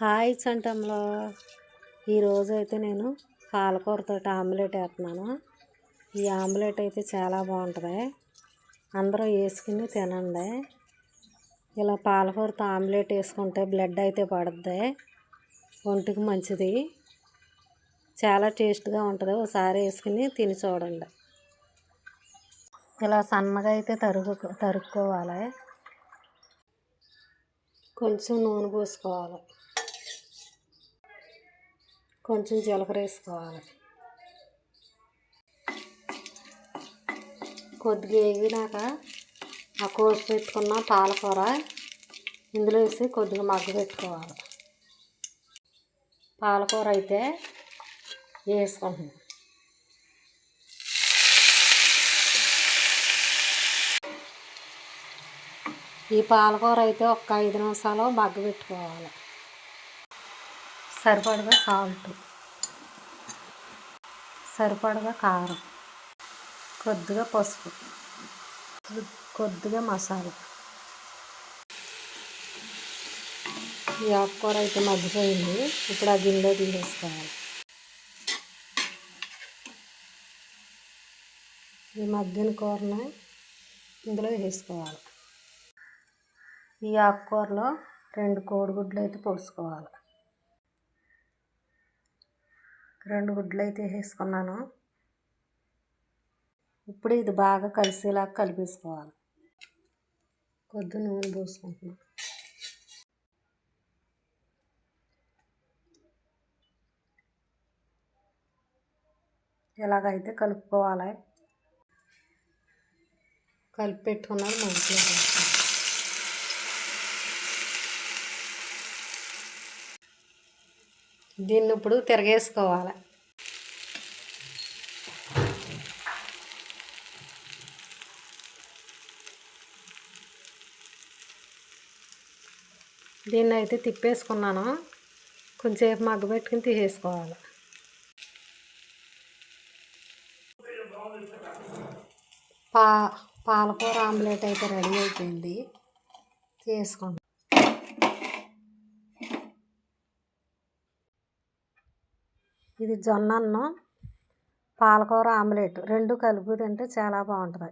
Hi చంటంలో ఈరోజు అయితే నేను పాలకూరతో ఆమ్లెట్ వేస్తున్నాను. ఈ ఆమ్లెట్ అయితే చాలా బాగుంటుంది, అందరూ వేసుకుని తినండి. ఇలా పాలకూరతో ఆమ్లెట్ వేసుకుంటే బ్లడ్ అయితే పడుద్ది, ఒంటికి మంచిది, చాలా టేస్ట్గా ఉంటుంది. ఒకసారి వేసుకుని తిని చూడండి. ఇలా సన్నగా అయితే తరుక్కోవాలి. కొంచెం నూనె పోసుకోవాలి, కొంచెం జీలకర్ర వేసుకోవాలి. కొద్దిగా వేగినాక ఆ కోసి పెట్టుకున్న పాలకూర ఇందులో వేసి కొద్దిగా మగ్గబెట్టుకోవాలి. పాలకూర అయితే వేసుకుంటున్నాం. ఈ పాలకూర అయితే ఒక 5 నిమిషాలు మగ్గబెట్టుకోవాలి. సరిపడగా సాల్ట్, సరిపడగా కారం, కొద్దిగా పసుపు, కొద్దిగా మసాలా. ఈ ఆకుకూర అయితే మగ్గిపోయింది. ఇప్పుడు ఆ గిన్నెలో తీసేసుకోవాలి. ఈ మగ్గిన కూరని ఇందులో వేసుకోవాలి. ఈ ఆకుకూరలో 2 కోడిగుడ్లు అయితే పోసుకోవాలి. 2 గుడ్లు అయితే వేసుకున్నాను. ఇప్పుడు ఇది బాగా కలిసేలాగా కలిపేసుకోవాలి. కొద్ది నూనె పోసుకుంటున్నాను. ఇలాగైతే కలుపుకోవాలి. కలిపి పెట్టుకున్నాను. మంచిగా దీన్ని ఇప్పుడు తిరగేసుకోవాలి. దీన్ని అయితే తిప్పేసుకున్నాను. కొంచెంసేపు మగ్గబెట్టుకుని తీసేసుకోవాలి. పాలకూర ఆమ్లెట్ అయితే రెడీ అయిపోయింది. తీసుకోండి. ఇది జొన్న అన్నం, పాలకూర ఆమ్లెట్ 2 కలిపి తింటే చాలా బాగుంటుంది.